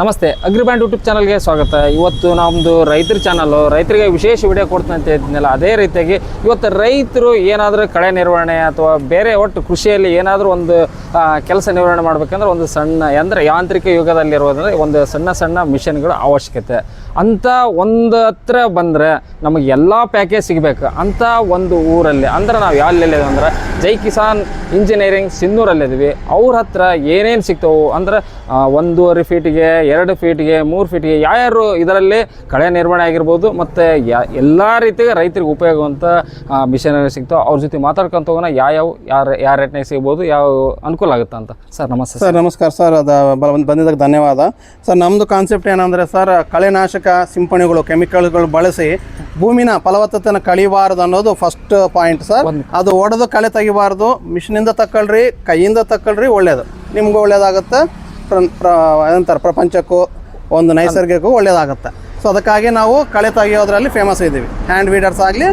ನಮಸ್ತೆ, ಅಗ್ರಿಬ್ಯಾಂಡ್ ಯೂಟ್ಯೂಬ್ ಚಾನಲ್ಗೆ ಸ್ವಾಗತ. ಇವತ್ತು ನಮ್ಮದು ರೈತರ ಚಾನಲ್ಲು, ರೈತರಿಗೆ ವಿಶೇಷ ವಿಡಿಯೋ ಕೊಡ್ತೀನಿ ಅಂತ ಹೇಳ್ತೀನಲ್ಲ, ಅದೇ ರೀತಿಯಾಗಿ ಇವತ್ತು ರೈತರು ಏನಾದರೂ ಕಳೆ ನಿರ್ವಹಣೆ ಅಥವಾ ಬೇರೆ ಒಟ್ಟು ಕೃಷಿಯಲ್ಲಿ ಏನಾದರೂ ಒಂದು ಕೆಲಸ ನಿರ್ವಹಣೆ ಮಾಡಬೇಕಂದ್ರೆ ಒಂದು ಸಣ್ಣ ಯಾಂತ್ರಿಕ ಯುಗದಲ್ಲಿರೋದಂದರೆ ಒಂದು ಸಣ್ಣ ಮಿಷನ್ಗಳ ಅವಶ್ಯಕತೆ ಅಂತ ಒಂದು ಹತ್ರ ಬಂದರೆ ನಮಗೆ ಎಲ್ಲ ಪ್ಯಾಕೇಜ್ ಸಿಗಬೇಕು ಅಂತ ಒಂದು ಊರಲ್ಲಿ ಅಂದ್ರೆ ನಾವು ಎಲ್ಲೆಲ್ಲಿದ್ದೀವಿ ಅಂದ್ರೆ ಜೈ ಕಿಸಾನ್ ಇಂಜಿನಿಯರಿಂಗ್ ಸಿನ್ನೂರಲ್ಲಿದ್ದೀವಿ. ಅವ್ರ ಹತ್ರ ಏನೇನು ಸಿಗ್ತವೆ ಅಂದ್ರೆ 1.5 ಫೀಟಿಗೆ 2 ಫೀಟಿಗೆ 3 ಫೀಟಿಗೆ ಯಾರು ಇದರಲ್ಲಿ ಕಳೆ ನಿರ್ವಹಣೆ ಆಗಿರ್ಬೋದು ಮತ್ತು ಎಲ್ಲ ರೀತಿಯ ರೈತರಿಗೆ ಉಪಯೋಗವಂಥ ಮಿಷನರಿ ಸಿಗ್ತಾವೆ. ಅವ್ರ ಜೊತೆ ಮಾತಾಡ್ಕೊಂತ ಹೋಗೋಣ, ಯಾವ ರೇಟ್ನಾಗ ಸಿಗ್ಬೋದು, ಯಾವ ಅನುಕೂಲ ಆಗುತ್ತೆ ಅಂತ. ಸರ್ ನಮಸ್ತೆ. ಸರ್ ನಮಸ್ಕಾರ ಸರ್. ಬಂದಿದ್ದಕ್ಕೆ ಧನ್ಯವಾದ ಸರ್. ನಮ್ಮದು ಕಾನ್ಸೆಪ್ಟ್ ಏನಂದರೆ ಸರ್, ಕಳೆನಾಶಕ ಸಿಂಪಣಿಗಳು ಕೆಮಿಕಲ್ಗಳು ಬಳಸಿ ಭೂಮಿನ ಫಲವತ್ತತೆನ ಕಳಿಬಾರ್ದು ಅನ್ನೋದು ಫಸ್ಟ್ ಪಾಯಿಂಟ್ ಸರ್. ಅದು ಒಡೆದು ಕಳೆ ತೆಗಿಬಾರ್ದು. ಮಿಷಿನಿಂದ ತಗೊಳ್ರಿ, ಕೈಯಿಂದ ತಗೊಳ್ರಿ, ಒಳ್ಳೇದು, ನಿಮ್ಗೆ ಒಳ್ಳೇದಾಗುತ್ತೆ, ಏನಂತಾರೆ ಪ್ರಪಂಚಕ್ಕೂ ಒಂದು ನೈಸರ್ಗಿಕಕ್ಕೂ ಒಳ್ಳೇದಾಗುತ್ತೆ. ಸೊ ಅದಕ್ಕಾಗಿ ನಾವು ಕಳೆ ತೆಗಿಯೋದ್ರಲ್ಲಿ ಫೇಮಸ್ ಇದ್ದೀವಿ. ಹ್ಯಾಂಡ್ ವೀಡರ್ಸ್ ಆಗಲಿ,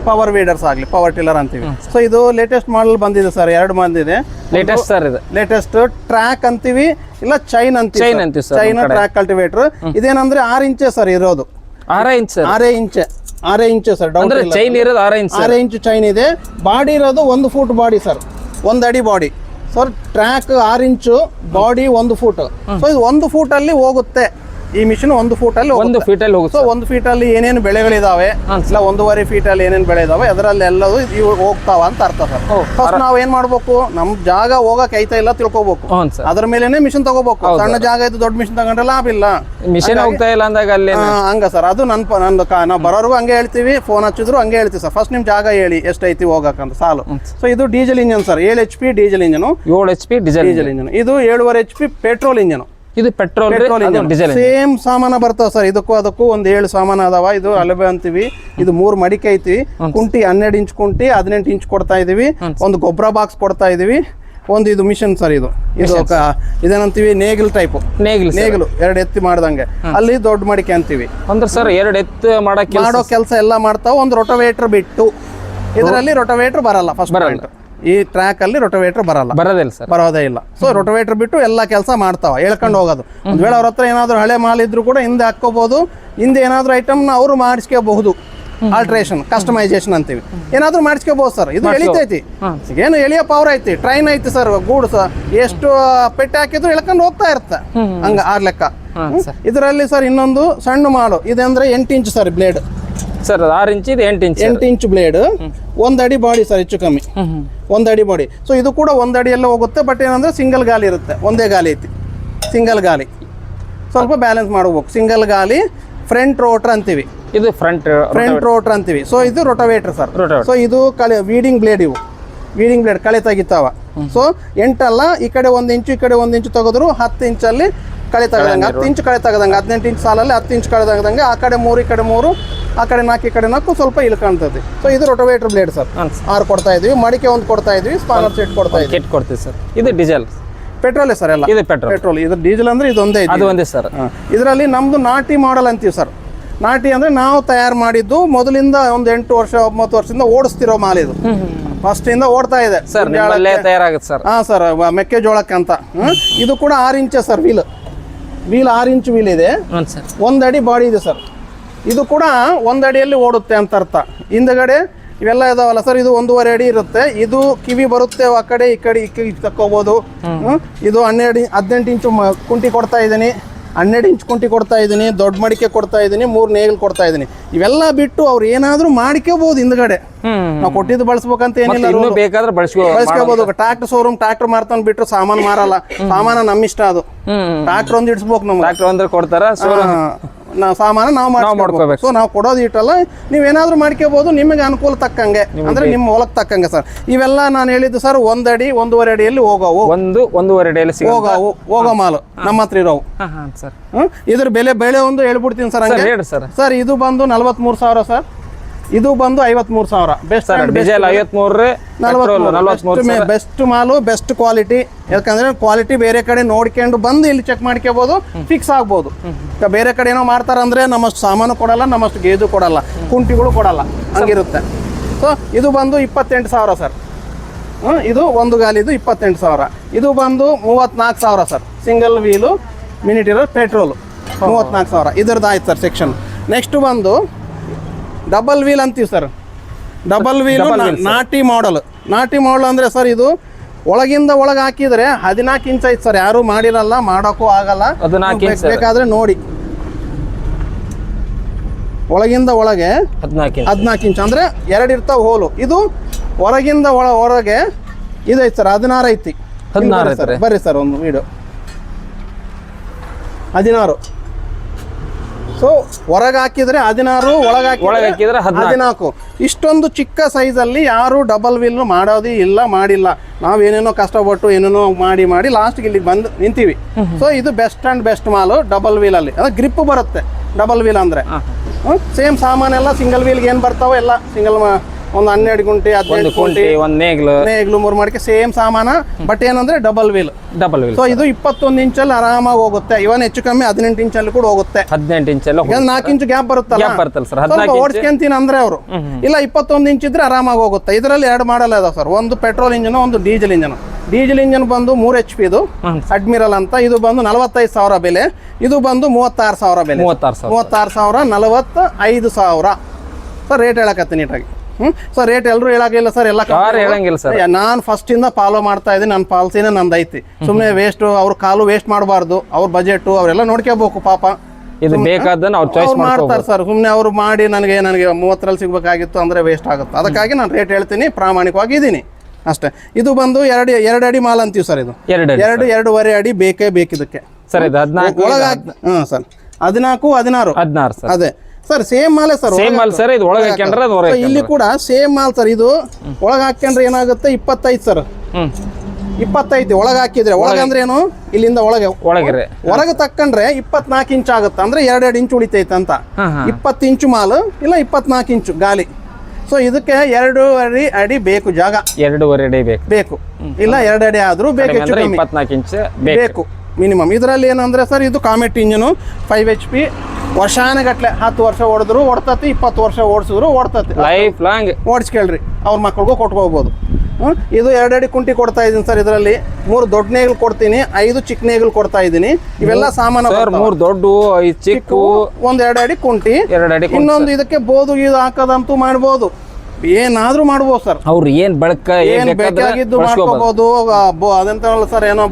ಪವರ್ ವೀಡರ್ಸ್ ಆಗಲಿ, ಪವರ್ ಟಿಲ್ಲರ್ ಅಂತೀವಿ. ಸೊ ಇದು ಲೇಟೆಸ್ಟ್ ಮಾಡಲ್ ಬಂದಿದೆ ಸರ್, 2 ಬಂದಿದೆ. ಲೇಟೆಸ್ಟ್ ಸರ್, ಇದು ಲೇಟೆಸ್ಟ್ ಟ್ರ್ಯಾಕ್ ಅಂತೀವಿ, ಇಲ್ಲ ಚೈನ್ ಅಂತೀವಿ. Chain track cultivator. ಇದೇನಂದ್ರೆ 6 ಇಂಚೆ ಸರ್ ಇರೋದು. 6 ಇಂಚ್ ಸರ್. ಚೈನ್ ಇರೋದು 6 ಇಂಚ್ ಚೈನ್ ಇದೆ. ಬಾಡಿ ಇರೋದು 1 ಫೂಟ್ ಬಾಡಿ ಸರ್, 1 ಅಡಿ ಬಾಡಿ ಸರ್. ಟ್ರ್ಯಾಕ್ 6 ಇಂಚು, ಬಾಡಿ 1 ಫೂಟ್. ಸೊ ಇದು 1 ಫೂಟಲ್ಲಿ ಹೋಗುತ್ತೆ ಈ ಮಿಷಿನ್. 1 ಫೂಟಲ್ಲಿ 1 ಫೀಟಲ್ಲಿ ಹೋಗುತ್ತೆ. ಸೊ 1 ಫೀಟಲ್ಲಿ ಏನೇನು ಬೆಳೆಗಳಿದಾವೆ, ಇಲ್ಲ 1.5 ಫೀಟಲ್ಲಿ ಏನೇನು ಬೆಳೆ ಇದಾವೆ ಅದರಲ್ಲಿ ಎಲ್ಲದು ಇವು ಹೋಗ್ತಾವ ಅಂತ ಅರ್ಥ ಸರ್. ಫಸ್ಟ್ ನಾವು ಏನ್ ಮಾಡ್ಬೇಕು, ನಮ್ ಜಾಗ ಹೋಗಕ್ ಐತಾ ಇಲ್ಲ ತಿಳ್ಕೊಬೇಕು. ಅದ್ರ ಮೇಲೆನೆ ಮಿಷಿನ್ ತಗೋಬೇಕು. ಸಣ್ಣ ಜಾಗ ಇದ್ದು ದೊಡ್ಡ ಮಿಷಿನ್ ತಗೊಂಡ್ರೆ ಲಾಭ ಇಲ್ಲ. ಮಿಷಿನ್ ಹೋಗ್ತಾ ಇಲ್ಲ ಅಂದಾಗ ಅಲ್ಲಿ ಹಂಗ ಸರ್. ಅದು ನಾವು ಬರೋರ್ಗು ಹಂಗೆ ಹೇಳ್ತೀವಿ, ಫೋನ್ ಹಚ್ಚಿದ್ರು ಹಂಗೆ ಹೇಳ್ತೀವಿ ಸರ್. ಫಸ್ಟ್ ನಿಮ್ ಜಾಗ ಹೇಳಿ ಎಷ್ಟೈತಿ ಹೋಗಕ್ಕಂತ ಸಾಲು. ಸೊ ಇದು diesel engine sir, 7 HP diesel engine, 7 HP diesel engine. ಇದು 7.5 HP ಪೆಟ್ರೋಲ್ ಇಂಜನ್. ಇದು ಪೆಟ್ರೋಲ್ ಡೀಸೆಲ್ ಸೇಮ್ ಸಾಮಾನ ಬರ್ತಾವ ಸರ್. ಇದಕ್ಕೂ ಅದಕ್ಕೂ ಒಂದು 7 ಸಾಮಾನು ಅದಾವ. ಇದು ಅಲಬೆ ಅಂತೀವಿ. ಇದು 3 ಮಡಿಕೆ ಐತಿ. ಕುಂಟಿ 12 ಇಂಚ್ ಕುಂಟಿ, 18 ಇಂಚ್ ಕೊಡ್ತಾ ಇದೀವಿ. ಒಂದು ಗೊಬ್ಬರ ಬಾಕ್ಸ್ ಕೊಡ್ತಾ ಇದೀವಿ. ಒಂದು ಇದು ಮಿಷನ್ ಸರ್. ಇದು ಇದೇನಂತೀವಿ, ನೇಗಿಲ್ ಟೈಪ್. ನೇಗಿಲು 2 ಎತ್ತಿ ಮಾಡ್ದಂಗೆ. ಅಲ್ಲಿ ದೊಡ್ಡ ಮಡಿಕೆ ಅಂತೀವಿ. ಅಂದ್ರೆ ಸರ್ 2 ಎತ್ತು ಮಾಡೋ ಕೆಲಸ ಎಲ್ಲ ಮಾಡ್ತಾವ. ಒಂದು ರೋಟೋವೇಟರ್ ಬಿಟ್ಟು ಇದರಲ್ಲಿ ರೋಟೋವೇಟರ್ ಬರಲ್ಲ. ಫಸ್ಟ್ ಪಾಯಿಂಟ್, ಈ ಟ್ರ್ಯಾಕ್ ಅಲ್ಲಿ ರೋಟೋವೇಟರ್ ಬರೋದೇ ಇಲ್ಲ. ಸೊ ರೋಟೋವೇಟರ್ ಬಿಟ್ಟು ಎಲ್ಲ ಕೆಲಸ ಮಾಡ್ತಾವ, ಹೇಳ್ಕೊಂಡು ಹೋಗೋದು. ಒಂದ್ ವೇಳೆ ಅವ್ರ ಹತ್ರ ಏನಾದ್ರು ಹಳೆ ಮಾಲ್ ಇದ್ರು ಕೂಡ ಹಿಂದೆ ಹಾಕೋಬಹುದು. ಹಿಂದೆ ಏನಾದ್ರು ಐಟಮ್ ನ ಅವರು ಮಾಡಿಸ್ಕೋಬಹುದು. ಆಲ್ಟ್ರೇಷನ್, ಕಸ್ಟಮೈಸೇಷನ್ ಅಂತೀವಿ. ಏನಾದ್ರು ಮಾಡಿಸ್ಕೋಬಹುದು ಸರ್. ಇದು ಎಳಿತೈತಿ, ಏನು ಎಳಿಯ ಪವರ್ ಐತಿ. ಟ್ರೈನ್ ಐತಿ ಸರ್, ಗೂಡ್ಸ್ ಎಷ್ಟು ಪೆಟ್ಟಿ ಹಾಕಿದ್ರು ಎಳ್ಕೊಂಡು ಹೋಗ್ತಾ ಇರುತ್ತೆ. ಹಂಗ ಆರ್ ಲೆಕ್ಕ. ಇದರಲ್ಲಿ ಸರ್ ಇನ್ನೊಂದು ಸಣ್ಣ ಮಾಡು ಇದೆ ಅಂದ್ರೆ 8 inch sir blade sir. 6 inch, 8 inch blade, 1 ಅಡಿ ಬಾಡಿ ಸರ್, ಹೆಚ್ಚು ಕಮ್ಮಿ 1 ಅಡಿ ಬಾಡಿ. ಸೊ ಇದು ಕೂಡ 1 ಅಡಿಯಲ್ಲೇ ಹೋಗುತ್ತೆ. ಬಟ್ ಏನಂದ್ರೆ ಸಿಂಗಲ್ ಗಾಲಿ ಇರುತ್ತೆ. ಒಂದೇ ಗಾಲಿ ಐತಿ, ಸಿಂಗಲ್ ಗಾಲಿ. ಸ್ವಲ್ಪ ಬ್ಯಾಲೆನ್ಸ್ ಮಾಡಬೇಕು. ಸಿಂಗಲ್ ಗಾಲಿ, ಫ್ರಂಟ್ ರೋಟರ್ ಅಂತೀವಿ. ಇದು ಫ್ರಂಟ್ ರೋಟರ್ ಅಂತೀವಿ. ಸೊ ಇದು ರೋಟೋವೇಟರ್ ಸರ್. ಸೊ ಇದು ವೀಡಿಂಗ್ ಬ್ಲೇಡ್. ಇವು ವೀಡಿಂಗ್ ಬ್ಲೇಡ್ ಕಳೆ ತೆಗಿತಾವ. ಸೊ 8 ಅಲ್ಲ, ಈ ಕಡೆ 1 ಇಂಚು, ಈ ಕಡೆ 1 ಇಂಚು ತೆಗೆದ್ರು 10 ಇಂಚಲ್ಲಿ ಕಳೆ ತೆಗೆದಂಗೆ, 10 ಇಂಚ್ ಕಳೆ ತೆಗೆದಂಗೆ, 18 ಇಂಚ್ ಸಾಲಲ್ಲಿ 10 ಇಂಚ್ ಕಳೆ ತೆಗೆದಂಗೆ. ಆ ಕಡೆ 3, ಈ ಕಡೆ 3, ಆ ಕಡೆ 4, ಈ ಕಡೆ 4 ಸ್ವಲ್ಪ ಇಳ್ಕಾಣ್ತದೆ. ಸೊ ಇದು ರೋಟೋವೇಟರ್ ಬ್ಲೇಡ್ ಸರ್. 6 ಕೊಡ್ತಾ ಇದೀವಿ. ಮಡಿಕೆ 1 ಕೊಡ್ತಾ ಇದೀವಿ. ಸ್ಪಾನರ್ ಸೆಟ್ ಕೊಡ್ತೀವಿ ಸರ್. ಇದು ಡೀಸೆಲ್, ಪೆಟ್ರೋಲ್ ಸರ್. ಎಲ್ಲ ಇದು ಪೆಟ್ರೋಲ್. ಇದು ಡೀಸೆಲ್ ಅಂದ್ರೆ ಇದೊಂದೇ ಸರ್. ಇದರಲ್ಲಿ ನಮ್ದು ನಾಟಿ ಮಾಡಲ್ ಅಂತೀವಿ ಸರ್. ನಾಟಿ ಅಂದ್ರೆ ನಾವು ತಯಾರು ಮಾಡಿದ್ದು ಮೊದಲಿಂದ ಒಂದು 8 ವರ್ಷ 9 ವರ್ಷದಿಂದ ಓಡಿಸ್ತಿರೋ ಮಾಲ್. ಇದು ಫಸ್ಟ್ ಇಂದ ಓಡ್ತಾ ಇದೆ ಸರ್. ತಯಾರಾಗುತ್ತೆ ಸರ್. ಹಾ ಸರ್, ಮೆಕ್ಕೆಜೋಳಕ್ಕೆ ಅಂತ. ಇದು ಕೂಡ 6 inch sir. Wheel 6 inch wheel ಇದೆ. 1 ಅಡಿ ಬಾಡಿ ಇದೆ ಸರ್. ಇದು ಕೂಡ 1 ಅಡಿಯಲ್ಲಿ ಓಡುತ್ತೆ ಅಂತ ಅರ್ಥ. ಹಿಂದಗಡೆ ಇವೆಲ್ಲ ಇದಾವಲ್ಲ ಸರ್, ಇದು 1.5 ಅಡಿ ಇರುತ್ತೆ. ಇದು ಕಿವಿ ಬರುತ್ತೆ, ಆ ಕಡೆ ಈ ಕಡೆ ತಕ್ಕೋಬಹುದು. ಇದು 18 ಇಂಚು ಕುಂಟಿ ಕೊಡ್ತಾ ಇದ್ದೀನಿ, 12 ಇಂಚ್ ಕುಂಟಿ ಕೊಡ್ತಾ ಇದ್ದೀನಿ, ದೊಡ್ಡ ಮಡಿಕೆ ಕೊಡ್ತಾ ಇದ್ದೀನಿ, 3 ನೇಗಿಲ್ ಕೊಡ್ತಾ ಇದ್ದೀನಿ. ಇವೆಲ್ಲ ಬಿಟ್ಟು ಅವ್ರು ಏನಾದ್ರು ಮಾಡ್ಕೋಬಹುದು. ಹಿಂದ್ಗಡೆ ನಾವು ಕೊಟ್ಟಿದ್ದು ಬಳಸ್ಬೇಕಂತ ಏನಿಲ್ಲ, ಬೇಕಾದ್ರೆ ಬಳಸ್ಕೋಬಹುದು. ಟ್ರಾಕ್ಟರ್ ಶೋರೂಮ್ ಟ್ರಾಕ್ಟರ್ ಮಾರ್ತಾನ್ ಬಿಟ್ಟು ಸಾಮಾನು ಮಾರಲ್ಲ. ಸಾಮಾನು ನಮ್ಮಿಷ್ಟ. ಅದು ಟ್ರಾಕ್ಟರ್ ಒಂದು ಇಡ್ಸ್ಬೇಕು. ನಮ್ಗೆ ಟ್ರಾಕ್ಟರ್ ಅಂದ್ರೆ ಕೊಡ್ತಾರ, ನಾವು ಸಾಮಾನು ನಾವು ಮಾಡ್ಕೋಬೇಕು. ಸೊ ನಾವು ಕೊಡೋದು ಇಟ್ಟಲ್ಲ, ನೀವೇನಾದ್ರೂ ಮಾಡ್ಕೋಬಹುದು ನಿಮಗೆ ಅನುಕೂಲ ತಕ್ಕಂಗೆ, ಅಂದ್ರೆ ನಿಮ್ಮ ಹೊಲಕ್ಕೆ ತಕ್ಕಂಗೆ ಸರ್. ಇವೆಲ್ಲ ನಾನು ಹೇಳಿದ್ದು ಸರ್ 1 ಅಡಿ 1.5 ಅಡಿಯಲ್ಲಿ ಹೋಗೋವು. 1.5 ಅಡಿಯಲ್ಲಿ ಹೋಗೋ ಮಾಲು ನಮ್ಮ ಹತ್ರ ಇರೋವು. ಇದ್ರ ಬೆಳೆ ಒಂದು ಹೇಳ್ಬಿಡ್ತೀನಿ ಸರ್. ಸರ್ ಇದು ಬಂದು 43,000 ಸರ್. ಇದು ಬಂದು 53,000. ಬೆಸ್ಟ್ ಮಾಲು, ಬೆಸ್ಟ್ ಕ್ವಾಲಿಟಿ. ಯಾಕಂದ್ರೆ ಕ್ವಾಲಿಟಿ ಬೇರೆ ಕಡೆ ನೋಡ್ಕೊಂಡು ಬಂದು ಇಲ್ಲಿ ಚೆಕ್ ಮಾಡ್ಕೋಬಹುದು, ಫಿಕ್ಸ್ ಆಗ್ಬೋದು. ಬೇರೆ ಕಡೆ ಏನೋ ಮಾಡ್ತಾರಂದ್ರೆ ನಮ್ಮಷ್ಟು ಸಾಮಾನು ಕೊಡಲ್ಲ, ನಮ್ಮಷ್ಟು ಗೇಜು ಕೊಡಲ್ಲ, ಕುಂಟಿಗಳು ಕೊಡಲ್ಲ, ಹಂಗಿರುತ್ತೆ. ಸೊ ಇದು ಬಂದು 28,000 ಸರ್. ಇದು ಒಂದು ಗಾಲಿದು 28,000. ಇದು ಬಂದು 34,000 sir. Single wheel mini tiller petrol 34,000 ಇದ್ರದ್ದು ಆಯ್ತು ಸರ್ ಸೆಕ್ಷನ್. ನೆಕ್ಸ್ಟ್ ಬಂದು ಡಬಲ್ ವೀಲ್ ಅಂತೀವಿ ಸರ್. ಡಬಲ್ ವೀಲ್ ನಾಟಿ ಮಾಡಲ್ ಅಂದರೆ ಸರ್ ಇದು ಒಳಗಿಂದ ಒಳಗೆ ಹಾಕಿದರೆ 14 ಇಂಚ್ ಐತೆ ಸರ್. ಯಾರು ಮಾಡಿರಲ್ಲ, ಮಾಡೋಕ್ಕೂ ಆಗಲ್ಲ. ಬೇಕಾದ್ರೆ ನೋಡಿ, ಒಳಗಿಂದ ಒಳಗೆ 14 ಇಂಚ್ ಅಂದರೆ 2 ಇರ್ತಾವೆ ಹೋಲು. ಇದು ಹೊರಗಿಂದ ಹೊರಗೆ ಇದೈತೆ ಸರ್ 16 ಐತಿ. 16 ಸರ್ ಬರ್ರಿ ಸರ್ ಒಂದು ವೀಡಿಯೋ 16. ಸೊ ಹೊರಗೆ ಹಾಕಿದ್ರೆ 16, ಒಳಗೆ ಹಾಕಿದ್ರೆ 14. ಇಷ್ಟೊಂದು ಚಿಕ್ಕ ಸೈಜಲ್ಲಿ ಯಾರು ಡಬಲ್ ವೀಲ್ ಮಾಡೋದು ಇಲ್ಲ, ಮಾಡಿಲ್ಲ. ನಾವೇನೇನೋ ಕಷ್ಟಪಟ್ಟು ಏನೇನೋ ಮಾಡಿ ಲಾಸ್ಟ್ಗೆ ಇಲ್ಲಿಗೆ ಬಂದು ನಿಂತೀವಿ. ಸೊ ಇದು ಬೆಸ್ಟ್ ಆ್ಯಂಡ್ ಬೆಸ್ಟ್ ಮಾಲು ಡಬಲ್ ವೀಲಲ್ಲಿ. ಅಂದ್ರೆ ಗ್ರಿಪ್ ಬರುತ್ತೆ ಡಬಲ್ ವೀಲ್ ಅಂದರೆ. ಸೇಮ್ ಸಾಮಾನೆಲ್ಲ ಸಿಂಗಲ್ ವೀಲ್ಗೆ ಏನು ಬರ್ತಾವೋ ಎಲ್ಲ ಸಿಂಗಲ್ ಒಂದು 12 ಗುಂಟೆ 15 ಗುಂಟೆ ಒಂದು ನೇಗ್ಲು 3 ಮಡಿಕೆ ಸೇಮ್ ಸಾಮಾನ. ಬಟ್ ಏನಂದ್ರೆ ಡಬಲ್ ವೀಲ್. ಸೊ ಇದು 21 ಇಂಚಲ್ಲಿ ಆರಾಮಾಗಿ ಹೋಗುತ್ತೆ. ಇವನ್ ಹೆಚ್ಚು ಕಮ್ಮಿ 18 ಇಂಚಲ್ಲಿ ಕೂಡ ಹೋಗುತ್ತೆ. 18 ಇಂಚಲ್ಲಿ 4 ಇಂಚ್ ಗ್ಯಾಪ್ ಬರುತ್ತಲ್ಲ, ಓಡಿಸ್ಕೊಂತೀನಿ ಅಂದ್ರೆ ಅವರು ಇಲ್ಲ 21 ಇಂಚ್ ಇದ್ರೆ ಆರಾಮಾಗಿ ಹೋಗುತ್ತೆ. ಇದರಲ್ಲಿ 2 ಮಾಡಲ್ ಇದಾವೆ ಸರ್. ಒಂದು ಪೆಟ್ರೋಲ್ ಇಂಜನ್, ಒಂದು ಡೀಸೆಲ್ ಇಂಜನ್. ಡೀಸೆಲ್ ಇಂಜನ್ ಬಂದು 3 HP ಇದು ಅಡ್ಮಿರಲ್ ಅಂತ. ಇದು ಬಂದು 45,000 ಬೆಲೆ. ಇದು ಬಂದು 36,000 ಬೆಲೆ. 36,000 45,000 ಸರ್ ರೇಟ್ ಹೇಳಕತ್ತೆ ನೀಟಾಗಿ. ಸರ್ ರೇಟ್ ಎಲ್ಲರೂ ಹೇಳಾಗಿಲ್ಲ ಸರ್, ಎಲ್ಲ ಹೇಳಂಗಿಲ್ಲ ಸರ್. ನಾನು ಫಸ್ಟ್ ಇಂದ ಫಾಲೋ ಮಾಡ್ತಾ ಇದ್ದೀನಿ. ನನ್ನ ಪಾಲಿಸಿನೇ ನಂದು ಐತಿ. ಸುಮ್ಮನೆ ವೇಸ್ಟ್ ಅವ್ರ ಕಾಲು ವೇಸ್ಟ್ ಮಾಡಬಾರ್ದು. ಅವ್ರ ಬಜೆಟ್ ಅವರೆಲ್ಲ ನೋಡ್ಕೋಬೇಕು ಪಾಪ. ಇದು ಬೇಕಾದನ್ನ ಅವ್ರು ಚಾಯ್ಸ್ ಮಾಡ್ತಾರೆ ಸರ್. ಸುಮ್ಮನೆ ಅವರು ಮಾಡಿ ನನಗೆ 30ರಲ್ಲಿ ಸಿಗ್ಬೇಕಾಗಿತ್ತು ಅಂದ್ರೆ ವೇಸ್ಟ್ ಆಗುತ್ತೆ. ಅದಕ್ಕಾಗಿ ನಾನು ರೇಟ್ ಹೇಳ್ತೀನಿ, ಪ್ರಾಮಾಣಿಕವಾಗಿ ಇದ್ದೀನಿ ಅಷ್ಟೇ. ಇದು ಬಂದು 2 ಅಡಿ ಮಾಲ್ ಅಂತೀವಿ ಸರ್. ಇದು 2.5 ಅಡಿ ಬೇಕೇ ಬೇಕಿದಕ್ಕೆ ಸರ್. ಇದು 14 ಒಳಗೆ ಸರ್ 14, 16 ಸರ್. ಅದೇ ಸರ್ ಸೇಮ್ ಮಾಲೆ ಸರ್. Same mall sir. ಇದು ಒಳಗೆ ಹಾಕೊಂಡ್ರೆ ಅದು ಹೊರಗೆ. ಇಲ್ಲಿ ಕೂಡ ಸೇಮ್ ಮಾಲ್ ಸರ್. ಇದು ಒಳಗೆ ಹಾಕೊಂಡ್ರೆ ಏನಾಗುತ್ತೆ 25 ಸರ್. 25 ಒಳಗೆ ಹಾಕಿದ್ರೆ ಒಳಗೆ ಅಂದ್ರೆ ಏನು, ಇಲ್ಲಿಂದ ಒಳಗೆ ಹೊರಗೆ ತಕ್ಕಂಡ್ರೆ 24 ಇಂಚ್ ಆಗುತ್ತೆ. ಅಂದ್ರೆ 2 ಇಂಚ್ ಉಳಿತೈತೆ ಅಂತ. 20 ಇಂಚು ಮಾಲ್ ಇಲ್ಲ 24 ಇಂಚು ಗಾಲಿ. ಸೊ ಇದಕ್ಕೆ 2 ಅಡಿ ಬೇಕು ಜಾಗ. 2.5 ಅಡಿ ಬೇಕು. ಇಲ್ಲ 2 ಅಡಿ ಆದ್ರೂ ಬೇಕು. 24 ಇಂಚ್ ಬೇಕು ಮಿನಿಮಮ್. ಇದರಲ್ಲಿ ಏನಂದ್ರೆ ಸರ್ ಇದು ಕಾಮೆಟ್ ಇಂಜನು 5 HP. ವರ್ಷಾನಗಟ್ಲೆ 10 ವರ್ಷ ಓಡಿದ್ರು ಓಡ್ತತಿ, 20 ವರ್ಷ ಓಡಿಸಿದ್ರು ಓಡ್ತತಿ. ಲೈಫ್ ಲಾಂಗ್ ಓಡಿಸ್ಕೇಳ್ರಿ, ಅವ್ರ ಮಕ್ಳಿಗೂ ಕೊಟ್ಕೋಬಹುದು. ಇದು 2 ಅಡಿ ಕುಂಟಿ ಕೊಡ್ತಾ ಇದ್ದೀನಿ ಸರ್. ಇದರಲ್ಲಿ 3 ದೊಡ್ಡ ನೇಗಿಲು ಕೊಡ್ತೀನಿ, 5 ಚಿಕ್ಕ ನೇಗಿಲು ಕೊಡ್ತಾ ಇದ್ದೀನಿ. ಇವೆಲ್ಲ ಸಾಮಾನು 3 ದೊಡ್ಡ 5 ಚಿಕ್ಕ, ಒಂದು 2 ಅಡಿ ಕುಂಟಿ. ಇನ್ನೊಂದು ಇದಕ್ಕೆ ಬೋದು ಇದು ಹಾಕೋದಂತೂ ಮಾಡ್ಬೋದು, ಏನಾದ್ರೂ ಮಾಡ್ಬೋದು ಸರ್. ಅವ್ರು ಏನ್ ಬೇಕಾಗಿದ್ದು ಮಾಡ್ಕೋಬಹುದು. ಅದಂತಲ್ಲ ಸರ್, ಏನೋ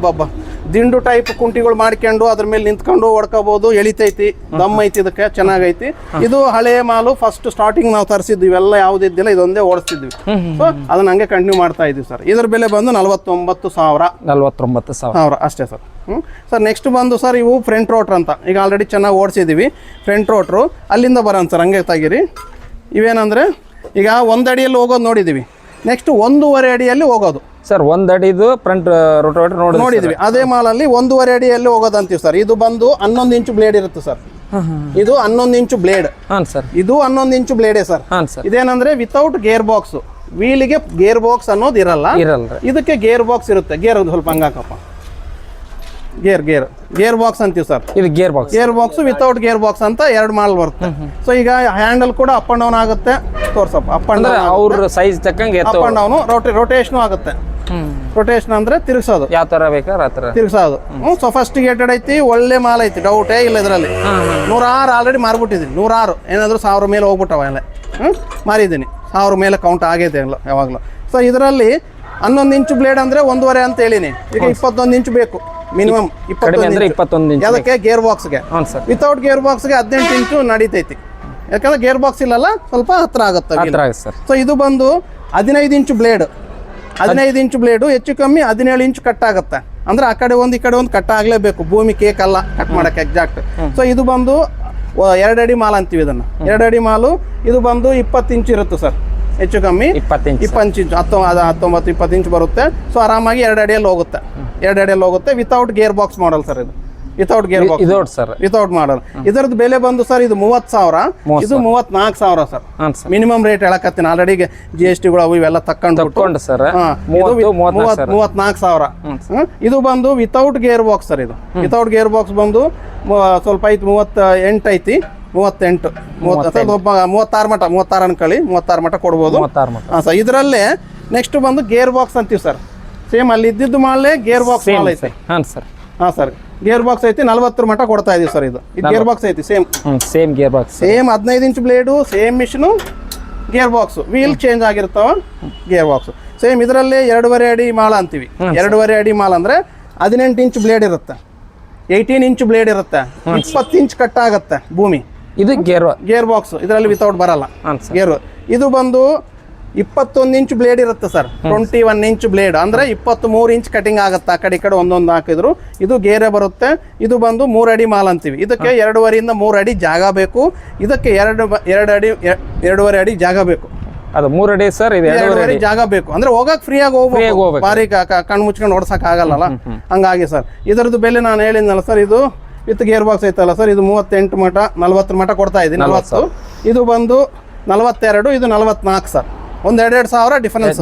ದಿಂಡು ಟೈಪ್ ಕುಂಟಿಗಳು ಮಾಡ್ಕೊಂಡು ಅದ್ರ ಮೇಲೆ ನಿಂತ್ಕೊಂಡು ಹೊಡ್ಕೋಬಹುದು. ಎಳಿತೈತಿ, ದಮ್ ಐತಿ, ಇದಕ್ಕೆ ಚೆನ್ನಾಗೈತಿ. ಇದು ಹಳೆ ಮಾಲು. ಫಸ್ಟ್ ಸ್ಟಾರ್ಟಿಂಗ್ ನಾವು ತರಿಸಿದ್ವಿ, ಇವೆಲ್ಲ ಯಾವುದಿದ್ದಿಲ್ಲ, ಇದೊಂದೇ ಓಡಿಸ್ತಿದ್ವಿ. ಸೊ ಅದನ್ನ ಹಂಗೆ ಕಂಟಿನ್ಯೂ ಮಾಡ್ತಾ ಇದ್ವಿ ಸರ್. ಇದ್ರ ಬೆಲೆ ಬಂದು 49,000 ಅಷ್ಟೇ ಸರ್. ಸರ್ ನೆಕ್ಸ್ಟ್ ಬಂದು ಸರ್ ಇವು ಫ್ರಂಟ್ ರೋಟ್ರ್ ಅಂತ. ಈಗ ಆಲ್ರೆಡಿ ಚೆನ್ನಾಗಿ ಓಡಿಸಿದೀವಿ ಫ್ರಂಟ್ ರೋಟ್ರು. ಅಲ್ಲಿಂದ ಬರೋಣ ಸರ್, ಹಂಗೆ ತೆಗೀರಿ. ಇವೇನಂದ್ರೆ ಈಗ 1 ಅಡಿಯಲ್ಲಿ ಹೋಗೋದು ನೋಡಿದೀವಿ. ನೆಕ್ಸ್ಟ್ 1.5 ಅಡಿಯಲ್ಲಿ ಹೋಗೋದು ಸರ್. 1 ಅಡಿದು ಫ್ರಂಟ್ ರೋಟೋವೇಟರ್ ನೋಡಿದ್ವಿ. ಅದೇ ಮಾಲಲ್ಲಿ 1.5 ಅಡಿಯಲ್ಲಿ ಹೋಗೋದಂತೀವಿ ಸರ್. ಇದು ಬಂದು 11 ಇಂಚು ಬ್ಲೇಡ್ ಇರುತ್ತೆ ಸರ್. ಇದು 11 ಇಂಚು ಬ್ಲೇಡ್. ಇದು 11 ಇಂಚು ಬ್ಲೇಡೇ ಸರ್. ಇದೇನಂದ್ರೆ ವಿತೌಟ್ ಗೇರ್ ಬಾಕ್ಸ್. ವೀಲಿಗೆ ಗೇರ್ ಬಾಕ್ಸ್ ಅನ್ನೋದು ಇರಲ್ಲ. ಇದಕ್ಕೆ ಗೇರ್ ಬಾಕ್ಸ್ ಇರುತ್ತೆ. ಗೇರ್ ಸ್ವಲ್ಪ ಹಂಗಾಕಪ್ಪ, ಗೇರ್ ಬಾಕ್ಸ್ ಅಂತೀವಿ ಸರ್. ಇದು gear box without gear box ಅಂತ 2 ಮಾಡಲ್ ಬರುತ್ತೆ. ಸೊ ಈಗ ಹ್ಯಾಂಡಲ್ ಕೂಡ ಅಪ್ ಅಂಡ್ ಡೌನ್ ಆಗುತ್ತೆ. ತೋರ್ಸಪ್ಪ, ಅಪ್ ಅಂಡ್ ಡೌನ್ ಅವ್ರ ಸೈಜ್ ತಕ್ಕಂಗೆ ಅಪ್ ಅಂಡ್ ಡೌನ್ ರೊಟೇಷನ್ ಆಗುತ್ತೆ. ರೊಟೇಷನ್ ಅಂದ್ರೆ ತಿರ್ಗಿಸೋದು, ಯಾವ ತರ ಬೇಕಾದ್ರೆ ಆ ತರ ತಿರ್ಗಿಸೋದು. ಸೊಫಿಸ್ಟಿಕೇಟೆಡ್ ಐತಿ, ಒಳ್ಳೆ ಮಾಲ್ ಐತಿ, ಡೌಟೇ ಇಲ್ಲ ಇದರಲ್ಲಿ. 106 ಆಲ್ರೆಡಿ ಮಾರ್ಬಿಟ್ಟಿದ್ದೀನಿ. 106 ಏನಾದ್ರು 1000 ಮೇಲೆ ಹೋಗ್ಬಿಟ್ಟವ ಎಲ್ಲ. ಮಾರಿದ್ದೀನಿ, 1000 ಮೇಲೆ ಕೌಂಟ್ ಆಗೈತೆ ಎಲ್ಲ ಯಾವಾಗಲೂ. ಸೊ ಇದರಲ್ಲಿ 11 ಇಂಚು ಬ್ಲೇಡ್ ಅಂದ್ರೆ 1.5 ಅಂತ ಹೇಳಿನಿ. ಈಗ 21 ಇಂಚು ಬೇಕು ಮಿನಿಮಮ್. 21 ಇಂಚು ಅದಕ್ಕೆ ಗೇರ್ ಬಾಕ್ಸ್ಗೆ. ವಿತೌಟ್ ಗೇರ್ ಬಾಕ್ಸ್ಗೆ 18 ಇಂಚು ನಡೀತೈತಿ. ಯಾಕಂದ್ರೆ ಗೇರ್ ಬಾಕ್ಸ್ ಇಲ್ಲಲ್ಲ, ಸ್ವಲ್ಪ ಹತ್ರ ಆಗುತ್ತೆ. ಸೊ ಇದು ಬಂದು 15 ಇಂಚು ಬ್ಲೇಡ್. 15 ಇಂಚು ಬ್ಲೇಡು ಹೆಚ್ಚು ಕಮ್ಮಿ 17 ಇಂಚು ಕಟ್ ಆಗುತ್ತೆ. ಅಂದ್ರೆ ಆ ಕಡೆ ಒಂದು ಈ ಕಡೆ ಒಂದು ಕಟ್ ಆಗಲೇಬೇಕು. ಭೂಮಿ ಕೇಕ್ ಅಲ್ಲ ಕಟ್ ಮಾಡಕ್ಕೆ ಎಕ್ಸಾಕ್ಟ್. ಸೊ ಇದು ಬಂದು 2 ಅಡಿ ಮಾಲ್ ಅಂತೀವಿ ಇದನ್ನ. 2 ಅಡಿ ಮಾಲು. ಇದು ಬಂದು 20 ಇಂಚು ಇರುತ್ತೆ ಸರ್, ಹೆಚ್ಚು ಕಮ್ಮಿ 20 ಇಂಚು 19-20 ಇಂಚು ಬರುತ್ತೆ. ಸೊ ಆರಾಮಾಗಿ 2 ಅಡಿಯಲ್ಲಿ ಹೋಗುತ್ತೆ. 2 ಅಡಿಯಲ್ಲಿ ಹೋಗುತ್ತೆ. Without gear box model sir ಇದು. Without gear box without model. ಇದರದ್ದು ಬೆಲೆ ಬಂದು ಸರ್ ಇದು 30,000. ಇದು 34,000 ಸರ್. ಮಿನಿಮಮ್ ರೇಟ್ ಹೇಳಕತ್ತೀನಿ. ಆಲ್ರೆಡಿ GSTಗಳು ಅವು ಇವೆಲ್ಲ ತಕ್ಕೊಂಡು ಸರ್. 34,000. ಇದು ಬಂದು ವಿತೌಟ್ ಗೇರ್ ಬಾಕ್ಸ್ ಸರ್. ಇದು ವಿತೌಟ್ ಗೇರ್ ಬಾಕ್ಸ್ ಬಂದು ಸ್ವಲ್ಪ ಐತಿ, 38 ಐತಿ. 38 36 ಮಟ, 36 ಅನ್ಕೊಳ್ಳಿ, 36 ಮಟ ಕೊಡ್ಬೋದು. ಸರ್ ಇದರಲ್ಲೇ ನೆಕ್ಸ್ಟ್ ಬಂದು ಗೇರ್ ಬಾಕ್ಸ್ ಅಂತೀವಿ ಸರ್. ಸೇಮ್ ಅಲ್ಲಿ ಇದ್ದಿದ್ದು ಮಾಡಲೇ ಗೇರ್ ಬಾಕ್ಸ್ ಮಾಲ್ ಐತೆ. ಹಾಂ ಸರ್. ಗೇರ್ ಬಾಕ್ಸ್ ಐತಿ 40 ಮಟ್ಟ ಕೊಡ್ತಾ ಇದೀವಿ ಸರ್. ಇದು ಗೇರ್ ಬಾಕ್ಸ್ ಐತಿ same gear box, same 15 inch blade, same machine, gear box, wheel change ಆಗಿರ್ತಾವ, ಗೇರ್ ಬಾಕ್ಸ್ ಸೇಮ್. ಇದರಲ್ಲಿ 2.5 ಅಡಿ ಮಾಲ ಅಂತೀವಿ. 2.5 ಅಡಿ ಮಾಲ ಅಂದ್ರೆ 18 ಇಂಚ್ ಬ್ಲೇಡ್ ಇರುತ್ತೆ, 18 ಇಂಚ್ ಬ್ಲೇಡ್ ಇರುತ್ತೆ, 20 ಇಂಚ್ ಕಟ್ ಆಗುತ್ತೆ ಭೂಮಿ. ಇದು ಗೇರ್ ಬಾಕ್ಸ್ ಇದರಲ್ಲಿ ವಿತೌಟ್ ಬರಲ್ಲ ಗೇರ್. ಇದು ಬಂದು 21 ಇಂಚ್ ಬ್ಲೇಡ್ ಇರುತ್ತೆ ಸರ್, 21 ಇಂಚ್ ಬ್ಲೇಡ್ ಅಂದ್ರೆ 23 ಇಂಚ್ ಕಟಿಂಗ್ ಆಗುತ್ತೆ. ಆ ಕಡೆ ಈ ಕಡೆ ಒಂದೊಂದು ಹಾಕಿದ್ರು ಇದು ಗೇರೇ ಬರುತ್ತೆ. ಇದು ಬಂದು 3 ಅಡಿ ಮಾಲ್ ಅಂತೀವಿ. ಇದಕ್ಕೆ 2.5 3 ಅಡಿ ಜಾಗ ಬೇಕು. ಇದಕ್ಕೆ 2.5 ಅಡಿ ಜಾಗ ಬೇಕು. ಅದು 3 ಅಡಿ ಸರ್, ಇದು 2.5 ಅಡಿ ಜಾಗ ಬೇಕು ಅಂದ್ರೆ ಹೋಗಕ್ ಫ್ರೀಯಾಗಿ ಹೋಗ್ಬೇಕು, ಬಾರಿ ಕಣ್ಣು ಮುಚ್ಕೊಂಡು ಓಡ್ಸಕ್ ಆಗಲ್ಲ. ಹಂಗಾಗಿ ಸರ್ ಇದರದ್ದು ಬೆಲೆ ನಾನು ಹೇಳಿದ್ನಲ್ಲ ಸರ್, ಇದು ವಿತ್ ಗೇರ್ ಬಾಕ್ಸ್ ಐತಲ್ಲ ಸರ್, ಇದು 38 ಮಟ 40 ಮಟ ಕೊಡ್ತಾ ಇದ್ದೀನಿ. 40 ಇದು ಬಂದು 42, ಇದು 44 ಸರ್. ಒಂದು 2 ಸಾವಿರ ಡಿಫರೆನ್ಸ್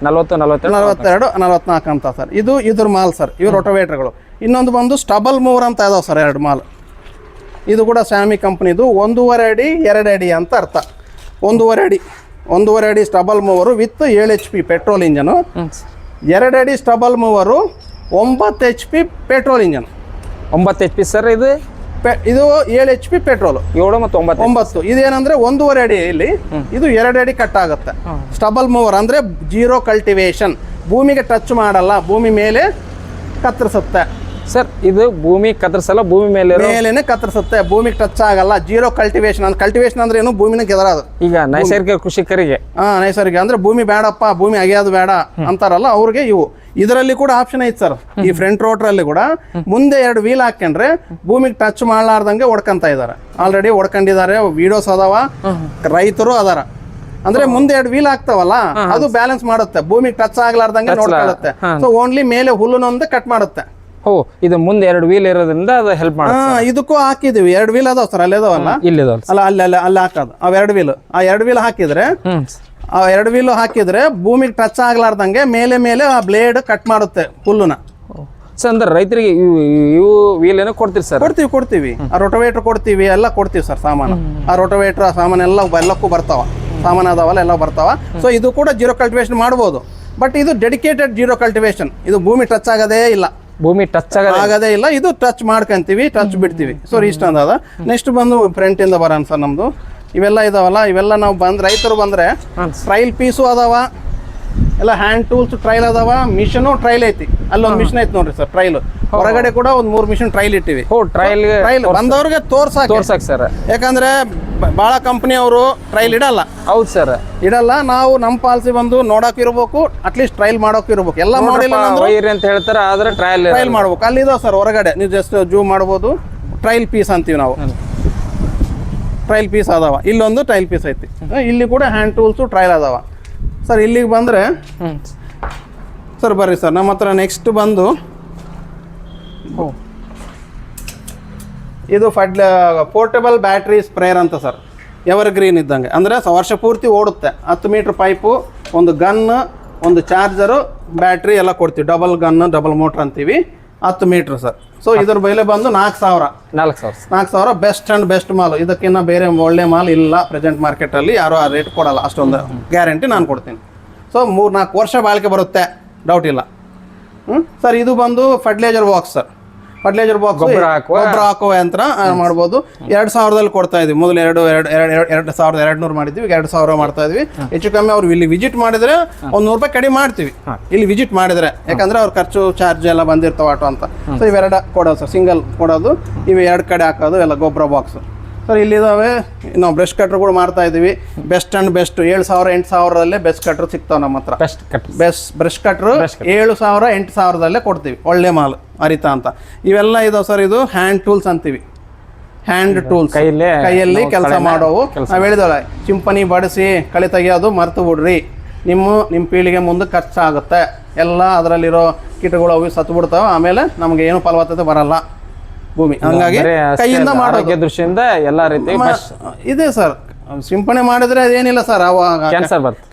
40 42 44 ಅಂತ ಸರ್. ಇದು ಇದ್ರ ಮಾಲ್ ಸರ್, ಇವು ರೋಟೋವೇಟ್ರ್ಗಳು. ಇನ್ನೊಂದು ಬಂದು ಸ್ಟಬಲ್ ಮೂವರ್ ಅಂತ ಇದಾವೆ ಸರ್, 2 ಮಾಲ್. ಇದು ಕೂಡ ಸ್ಯಾಮಿ ಕಂಪ್ನಿದು. 1.5 ಅಡಿ 2 ಅಡಿ ಅಂತ ಅರ್ಥ. 1.5 ಅಡಿ ಸ್ಟಬಲ್ ಮೂವರು ವಿತ್ 7 HP ಪೆಟ್ರೋಲ್ ಇಂಜನು. 2 ಅಡಿ ಸ್ಟಬಲ್ ಮೂವರು 9 HP petrol engine. 9 HP sir. ಇದು 7 HP ಪೆಟ್ರೋಲ್, 7 ಮತ್ತು 9. ಇದೇನಂದ್ರೆ 1.5 ಅಡಿ ಇಲ್ಲಿ, ಇದು 2 ಅಡಿ ಕಟ್ ಆಗುತ್ತೆ. ಸ್ಟಬಲ್ ಮೂವರ್ ಅಂದ್ರೆ ಜೀರೋ ಕಲ್ಟಿವೇಶನ್, ಭೂಮಿಗೆ ಟಚ್ ಮಾಡಲ್ಲ, ಭೂಮಿ ಮೇಲೆ ಕತ್ತರಿಸುತ್ತೆ ಸರ್. ಇದು ಭೂಮಿ ಕತ್ತರಿಸಲ್ಲ, ಭೂಮಿ ಮೇಲೇನೆ ಕತ್ತರಿಸುತ್ತೆ, ಭೂಮಿಗೆ ಟಚ್ ಆಗಲ್ಲ. ಜೀರೋ ಕಲ್ಟಿವೇಶನ್ ಅಂದ್ರೆ, ಕಲ್ಟಿವೇಶನ್ ಅಂದ್ರೆ ಏನು, ಭೂಮಿನ ಕೆದರೋದು. ಈಗ ನೈಸರ್ಗಿಕ ಕೃಷಿಕರಿಗೆ ನೈಸರ್ಗಿಕ ಅಂದ್ರೆ ಭೂಮಿ ಬೇಡಪ್ಪ, ಭೂಮಿ ಅಗೆಯೋದು ಬೇಡ ಅಂತಾರಲ್ಲ ಅವ್ರಿಗೆ ಇವು. ಇದರಲ್ಲಿ ಕೂಡ ಆಪ್ಷನ್ ಐತೆ ಸರ್, ಈ ಫ್ರಂಟ್ ರೋಟ್ರಲ್ಲಿ ಕೂಡ ಮುಂದೆ 2 ವೀಲ್ ಹಾಕೊಂಡ್ರೆ ಭೂಮಿಗೆ ಟಚ್ ಮಾಡಲಾರ್ದಂಗೆ ಹೊಡ್ಕೊಂತ ಇದಾರೆ. ಆಲ್ರೆಡಿ ಹೊಡ್ಕೊಂಡಿದ್ದಾರೆ, ವಿಡಿಯೋಸ್ ಅದಾವ, ರೈತರು ಅದಾರ. ಅಂದ್ರೆ ಮುಂದೆ 2 ವೀಲ್ ಆಗ್ತಾವಲ್ಲ, ಅದು ಬ್ಯಾಲೆನ್ಸ್ ಮಾಡುತ್ತೆ, ಭೂಮಿಗೆ ಟಚ್ ಆಗ್ಲಾರ್ದಂಗೆ ನೋಡ್ಕೊಳ್ಳುತ್ತೆ. ಸೊ ಓನ್ಲಿ ಮೇಲೆ ಹುಲ್ಲುನೊಂದೇ ಕಟ್ ಮಾಡುತ್ತೆ. ಇದು ಮುಂದೆ 2 ವೀಲ್ ಇರೋದ್ರಿಂದ ಅದು ಹೆಲ್ಪ್ ಮಾಡುತ್ತೆ. ಇದಕ್ಕೂ ಹಾಕಿದೀವಿ 2 ವೀಲ್ ಅದಾವ ಸರ್, ಅಲ್ಲಿ ಅದಾವಲ್ಲ, ಅಲ್ಲ ಅಲ್ಲಿ ಹಾಕೋದು. ಆ 2 ವೀಲ್, ಆ 2 ವೀಲ್ ಹಾಕಿದ್ರೆ, ಆ 2 ವೀಲ್ ಹಾಕಿದ್ರೆ ಭೂಮಿಗೆ ಟಚ್ ಆಗ್ಲಾರ್ದಂಗೆ ಮೇಲೆ ಆ ಬ್ಲೇಡ್ ಕಟ್ ಮಾಡುತ್ತೆ ಹುಲ್ಲುನ. ಸರ್ ಅಂದ್ರೆ ರೈತರಿಗೆ ಇವು ವೀಲ್ ಏನೋ ಕೊಡ್ತೀರಿ ಸರ್? ಕೊಡ್ತೀವಿ. ಆ ರೋಟೋವೇಟ್ರ್ ಕೊಡ್ತೀವಿ, ಎಲ್ಲ ಕೊಡ್ತೀವಿ ಸರ್ ಸಾಮಾನು. ಆ ರೋಟೋವೇಟ್ರ್ ಸಾಮಾನು ಎಲ್ಲಕ್ಕೂ ಬರ್ತಾವ, ಸಾಮಾನು ಅದಾವಲ್ಲ ಎಲ್ಲ ಬರ್ತಾವ. ಸೊ ಇದು ಕೂಡ ಜೀರೋ ಕಲ್ಟಿವೇಶನ್ ಮಾಡ್ಬೋದು. ಬಟ್ ಇದು ಡೆಡಿಕೇಟೆಡ್ ಜೀರೋ ಕಲ್ಟಿವೇಶನ್. ಇದು ಭೂಮಿ ಟಚ್ ಆಗೋದೇ ಇಲ್ಲ, ಇದು ಟಚ್ ಮಾಡ್ಕೊಂತೀವಿ, ಟಚ್ ಬಿಡ್ತೀವಿ. ಸೊ ಇಷ್ಟ ಅದ. ನೆಕ್ಸ್ಟ್ ಬಂದು ಫ್ರಂಟ್ ಇಂದ ಬರೋಣ ಸರ್. ನಮ್ದು ಇವೆಲ್ಲ ಇದಾವಲ್ಲ, ಇವೆಲ್ಲ ನಾವು ರೈತರು ಬಂದ್ರೆ ಟ್ರೈಲ್ ಪೀಸು ಅದಾವ, ಎಲ್ಲ ಹ್ಯಾಂಡ್ ಟೂಲ್ಸ್ ಟ್ರೈಲ್ ಅದಾವ, ಮಿಷನು ಟ್ರೈಲ್ ಐತಿ. ಅಲ್ಲೊಂದು ಮಿಷನ್ ಐತಿ ನೋಡ್ರಿ ಸರ್, ಟ್ರೈಲ್. ಹೊರಗಡೆ ಕೂಡ ಒಂದು 3 ಮಿಷನ್ ಟ್ರೈಲ್ ಇಟ್ಟಿವಿ. ಟ್ರೈಲ್ ಬಂದವ್ರಿಗೆ ತೋರ್ಸಾಕ್ ಸರ್. ಯಾಕಂದ್ರೆ ಬಹಳ ಕಂಪನಿ ಅವರು ಟ್ರೈಲ್ ಇಡಲ್ಲ. ಹೌದು ಸರ್, ಇಡಲ್ಲ. ನಾವು ನಮ್ಮ ಪಾಲಿಸಿ ಬಂದು ನೋಡಕ್ ಇರ್ಬೇಕು, ಅಟ್ಲೀಸ್ಟ್ ಟ್ರೈಲ್ ಮಾಡೋಕ್ ಇರ್ಬೇಕು. ಎಲ್ಲ ಮಾಡಿಲ್ಲ ಅಂತ ಹೇಳ್ತಾರೆ, ಆದ್ರೆ ಟ್ರೈಲ್ ಮಾಡ್ಬೇಕು. ಅಲ್ಲಿ ಇದಾವ ಸರ್ ಹೊರಗಡೆ, ನೀವು ಜಸ್ಟ್ ಜೂಮ್ ಮಾಡ್ಬೋದು. ಟ್ರೈಲ್ ಪೀಸ್ ಅಂತೀವಿ ನಾವು, ಟ್ರೈಲ್ ಪೀಸ್ ಅದಾವ. ಇಲ್ಲೊಂದು ಟ್ರೈಲ್ ಪೀಸ್ ಐತಿ. ಇಲ್ಲಿ ಕೂಡ ಹ್ಯಾಂಡ್ ಟೂಲ್ಸು ಟ್ರೈಲ್ ಅದಾವ ಸರ್. ಇಲ್ಲಿಗೆ ಬಂದರೆ ಸರ್ ಬರ್ರಿ ಸರ್, ನಮ್ಮ ಹತ್ರ ನೆಕ್ಸ್ಟ್ ಬಂದು ಇದು ಪೋರ್ಟಬಲ್ ಬ್ಯಾಟ್ರಿ ಸ್ಪ್ರೇಯರ್ ಅಂತ ಸರ್. ಎವರ್ ಗ್ರೀನ್ ಇದ್ದಂಗೆ, ಅಂದರೆ ವರ್ಷ ಪೂರ್ತಿ ಓಡುತ್ತೆ. 10 ಮೀಟ್ರ್ ಪೈಪು, ಒಂದು ಗನ್, ಒಂದು ಚಾರ್ಜರು, ಬ್ಯಾಟ್ರಿ ಎಲ್ಲ ಕೊಡ್ತೀವಿ. ಡಬಲ್ ಗನ್, ಡಬಲ್ ಮೋಟ್ರ್ ಅಂತೀವಿ. 10 ಮೀಟ್ರ್ ಸರ್. ಸೊ ಇದ್ರ ಬೆಲೆ ಬಂದು 4,000 ಬೆಸ್ಟ್ ಮಾಲ್. ಇದಕ್ಕಿಂತ ಬೇರೆ ಒಳ್ಳೆ ಮಾಲ್ ಇಲ್ಲ ಪ್ರೆಸೆಂಟ್ ಮಾರ್ಕೆಟಲ್ಲಿ. ಯಾರು ಆ ರೇಟ್ ಕೊಡಲ್ಲ, ಅಷ್ಟೊಂದು ಗ್ಯಾರಂಟಿ ನಾನು ಕೊಡ್ತೀನಿ. ಸೊ 3-4 ವರ್ಷ ಬಾಳಿಕೆ ಬರುತ್ತೆ, ಡೌಟ್ ಇಲ್ಲ. ಸರ್ ಇದು ಬಂದು fertilizer box sir. Fertilizer box ಗೊಬ್ಬರ ಹಾಕುವ ಯಂತ್ರ ಮಾಡ್ಬೋದು. 2,000ದಲ್ಲಿ ಕೊಡ್ತಾ ಇದ್ವಿ. ಮೊದಲು 2,200 ಮಾಡಿದ್ವಿ, 2,000 ಮಾಡ್ತಾ ಇದ್ವಿ. ಹೆಚ್ಚು ಕಮ್ಮಿ ಅವ್ರು ಇಲ್ಲಿ ವಿಸಿಟ್ ಮಾಡಿದ್ರೆ ಒಂದು 100 ರೂಪಾಯಿ ಕಡಿಮೆ ಮಾಡ್ತೀವಿ, ಇಲ್ಲಿ ವಿಸಿಟ್ ಮಾಡಿದ್ರೆ. ಯಾಕಂದ್ರೆ ಅವ್ರ ಖರ್ಚು ಚಾರ್ಜ್ ಎಲ್ಲ ಬಂದಿರ್ತಾವ ಆಟೋ ಅಂತ. ಸೊ ಇವೆರಡು ಕೊಡೋದು ಸರ್, ಸಿಂಗಲ್ ಕೊಡೋದು. ಇವು 2 ಕಡೆ ಹಾಕೋದು ಎಲ್ಲ ಗೊಬ್ಬರ ಬಾಕ್ಸ್ ಸರ್. ಇಲ್ಲಿದ್ದಾವೆ. ನಾವು ಬ್ರಷ್ ಕಟ್ರ್ ಕೂಡ ಮಾಡ್ತಾ ಇದೀವಿ. ಬೆಸ್ಟ್ 7,000-8,000 ಬೆಸ್ಟ್ ಕಟ್ರ್ ಸಿಗ್ತಾವೆ ನಮ್ಮ ಹತ್ರ. ಬೆಸ್ಟ್ ಬ್ರಷ್ ಕಟ್ರು 7,000-8,000 ಕೊಡ್ತೀವಿ. ಒಳ್ಳೆ ಮಾಲ್ ಅರಿತಾ ಅಂತ. ಇವೆಲ್ಲ ಇದಾವೆ ಸರ್. ಇದು ಹ್ಯಾಂಡ್ ಟೂಲ್ಸ್ ಅಂತೀವಿ. ಹ್ಯಾಂಡ್ ಟೂಲ್ಸ್, ಕೈಯಲ್ಲಿ ಕೆಲಸ ಮಾಡೋವು. ನಾವು ಹೇಳಿದವಲ್ಲ, ಚಿಂಪನಿ ಬಡಿಸಿ ಕಳೆ ತೆಗಿಯೋದು ಮರ್ತು ಬಿಡ್ರಿ, ನಿಮ್ಮ ಪೀಳಿಗೆ ಮುಂದೆ ಖರ್ಚಾಗುತ್ತೆ. ಎಲ್ಲ ಅದರಲ್ಲಿರೋ ಕೀಟಗಳು ಅವು ಸತ್ತು ಬಿಡ್ತಾವೆ. ಆಮೇಲೆ ನಮ್ಗೆ ಏನು ಫಲವತ್ತತೆ ಬರಲ್ಲ ಭೂಮಿ. ಹಂಗಾಗಿ ಕೈಯಿಂದ ಮಾಡೋ ದೃಷ್ಟಿಯಿಂದ ಎಲ್ಲ ರೀತಿ ಇದೆ ಸರ್. ಸಿಂಪಣೆ ಮಾಡಿದ್ರೆ ಅದೇನಿಲ್ಲ ಸರ್, ಅವಾಗ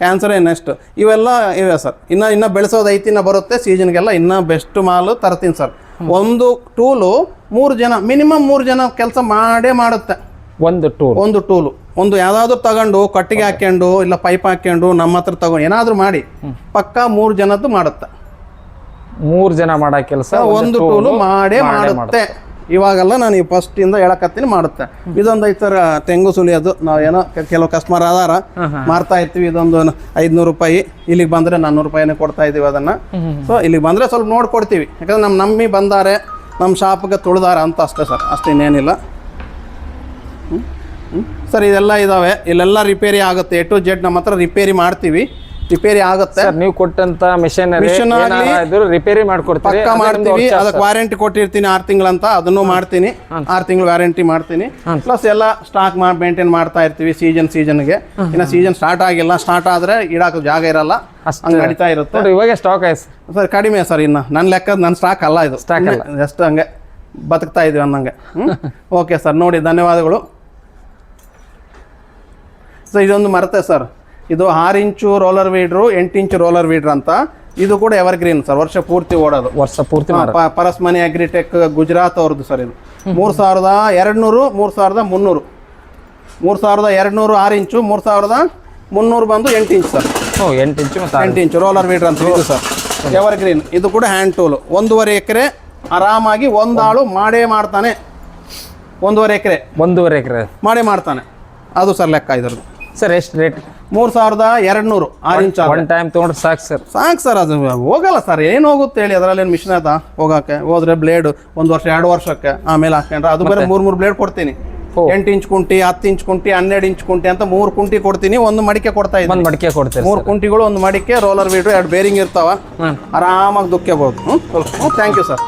ಕ್ಯಾನ್ಸರ್ ನೆಕ್ಸ್ಟ್ ಇವೆಲ್ಲ ಇವೆ ಸರ್. ಇನ್ನ ಬೆಳೆಸೋದು ಐತಿ, ಇನ್ನ ಬರುತ್ತೆ ಸೀಸನ್ಗೆಲ್ಲ. ಇನ್ನ ಬೆಸ್ಟ್ ಮಾಲು ತರ್ತೀನಿ ಸರ್. ಒಂದು ಟೂಲು 3 ಜನ, ಮಿನಿಮಮ್ 3 ಜನ ಕೆಲಸ ಮಾಡೇ ಮಾಡುತ್ತೆ. ಒಂದು ಟೂಲು ಒಂದು ಯಾವ್ದಾದ್ರು ತಗೊಂಡು ಕಟ್ಟಿಗೆ ಹಾಕ್ಕೊಂಡು ಇಲ್ಲ ಪೈಪ್ ಹಾಕ್ಕೊಂಡು ನಮ್ಮ ಹತ್ರ ತಗೊಂಡು ಏನಾದ್ರು ಮಾಡಿ ಪಕ್ಕ 3 ಜನದ್ದು ಮಾಡುತ್ತೆ. 3 ಜನ ಮಾಡೋ ಕೆಲಸ ಒಂದು ಟೂಲು ಮಾಡೇ ಮಾಡುತ್ತೆ. ಇವಾಗೆಲ್ಲ ನಾನು ಫಸ್ಟ್ ಇಂದ ಹೇಳಕತ್ತೀನಿ ಮಾಡುತ್ತೆ. ಇದೊಂದು ಐತೆ ಸರ್ ತೆಂಗು ಸುಲಿಯೋದು. ನಾವೇನೋ ಕೆಲವು ಕಸ್ಟಮರ್ ಆಧಾರ ಮಾರ್ತಾ ಇರ್ತೀವಿ. ಇದೊಂದು 500 ರೂಪಾಯಿ, ಇಲ್ಲಿಗೆ ಬಂದರೆ 400 ರೂಪಾಯಿನೇ ಕೊಡ್ತಾ ಇದೀವಿ ಅದನ್ನು. ಸೊ ಇಲ್ಲಿಗೆ ಬಂದರೆ ಸ್ವಲ್ಪ ನೋಡ್ಕೊಡ್ತೀವಿ, ಯಾಕಂದ್ರೆ ನಮ್ಮ ನಮ್ಮಿ ಬಂದಾರೆ ನಮ್ಮ ಶಾಪ್ಗೆ ತುಳಿದಾರ ಅಂತ ಅಷ್ಟೇ ಸರ್, ಅಷ್ಟೇನೇನಿಲ್ಲ. ಸರ್ ಇದೆಲ್ಲ ಇದಾವೆ, ಇಲ್ಲೆಲ್ಲ ರಿಪೇರಿ ಆಗುತ್ತೆ. A to Z ನಮ್ಮ ಹತ್ರ ರಿಪೇರಿ ಮಾಡ್ತೀವಿ, ರಿಪೇರಿ ಆಗುತ್ತೆ. ನೀವು ಕೊಟ್ಟಂತ ಮಿಷನರಿ ರಿಪೇರಿ ಮಾಡ್ಕೊಡ್ತೀವಿ, ಪಕ್ಕ ಮಾಡ್ತೀವಿ. ಅದಕ್ಕೆ ವಾರಂಟಿ ಕೊಟ್ಟಿರ್ತೀನಿ 6 ತಿಂಗಳಂತ, ಅದನ್ನು ಮಾಡ್ತೀನಿ. 6 ತಿಂಗಳು ವಾರಂಟಿ ಮಾಡ್ತೀನಿ. ಪ್ಲಸ್ ಎಲ್ಲ ಸ್ಟಾಕ್ ಮೇಂಟೈನ್ ಮಾಡ್ತಾ ಇರ್ತೀವಿ ಸೀಸನ್ಗೆ. ಇನ್ನು ಸೀಸನ್ ಸ್ಟಾರ್ಟ್ ಆಗಿಲ್ಲ, ಸ್ಟಾರ್ಟ್ ಆದ್ರೆ ಇಡಾಕ ಜಾಗ ಇರಲ್ಲ, ಹಂಗೆ ನಡೀತಾ ಇರುತ್ತೆ. ಇವಾಗ ಸ್ಟಾಕ್ ಆಯ್ತು ಸರ್ ಕಡಿಮೆ ಸರ್, ಇನ್ನು ನನ್ನ ಲೆಕ್ಕ ನನ್ನ ಸ್ಟಾಕ್ ಅಲ್ಲ ಇದು, ಜಸ್ಟ್ ಹಂಗೆ ಬದುಕ್ತಾ ಇದೀವಿ ಅನ್ನಂಗೆ. ಓಕೆ ಸರ್, ನೋಡಿ ಧನ್ಯವಾದಗಳು. ಸೊ ಇದೊಂದು ಮರತೆ ಸರ್, ಇದು 6 ಇಂಚು ರೋಲರ್ ವೀಡ್ರು, 8 ಇಂಚು ರೋಲರ್ ವೀಡ್ರ್ ಅಂತ. ಇದು ಕೂಡ ಎವರ್ಗ್ರೀನ್ ಸರ್, ವರ್ಷ ಪೂರ್ತಿ ಓಡೋದು. ವರ್ಷ ಪೂರ್ತಿ ಪರಸ್ಮನಿ ಅಗ್ರಿಟೆಕ್ ಗುಜರಾತ್ ಅವ್ರದ್ದು ಸರ್. ಇದು 3200, 3300, 3200 6 ಇಂಚು, 3300 ಬಂದು 8 ಇಂಚು ಸರ್. 8 ಇಂಚು ರೋಲರ್ ವೀಡ್ರ್ ಅಂತ ಇದು ಸರ್, ಎವರ್ಗ್ರೀನ್. ಇದು ಕೂಡ ಹ್ಯಾಂಡ್ ಟೂಲು. 1.5 ಎಕರೆ ಆರಾಮಾಗಿ ಒಂದಾಳು ಮಾಡೇ ಮಾಡ್ತಾನೆ. 1.5 ಎಕರೆ ಮಾಡೇ ಮಾಡ್ತಾನೆ, ಅದು ಸರ್ ಲೆಕ್ಕ ಇದ್ರದ್ದು. ಸರ್ ಎಷ್ಟು ರೇಟ್? 3200 6 ಇಂಚ್. ಒನ್ ಟೈಮ್ ತೊಗೊಂಡ್ರೆ ಸಾಕು ಸರ್. ಅದು ಹೋಗಲ್ಲ ಸರ್, ಏನು ಹೋಗುತ್ತೆ ಹೇಳಿ, ಅದರಲ್ಲಿ ಏನು ಮಿಷನ್ ಅದ ಹೋಗಕ್ಕೆ? ಹೋದ್ರೆ ಬ್ಲೇಡ್ 1 ವರ್ಷ 2 ವರ್ಷಕ್ಕೆ ಆಮೇಲೆ ಹಾಕೊಂಡ್ರೆ ಅದು ಬೇರೆ 3 ಬ್ಲೇಡ್ ಕೊಡ್ತೀನಿ. 8 ಇಂಚ್ ಕುಂಟಿ, 10 ಇಂಚ್ ಕುಂಟಿ, 12 ಇಂಚ್ ಕುಂಟಿ ಅಂತ 3 ಕುಂಟಿ ಕೊಡ್ತೀನಿ. 1 ಮಡಿಕೆ ಕೊಡ್ತಾ ಇದ್ದೀನಿ. 3 ಕುಂಟಿಗಳು, 1 ಮಡಿಕೆ, ರೋಲರ್ ವೀಡ್ರು, 2 ಬೇರಿಂಗ್ ಇರ್ತಾವ. ಆರಾಮಾಗಿ ದುಕ್ಕಬಹುದು. Thank you sir.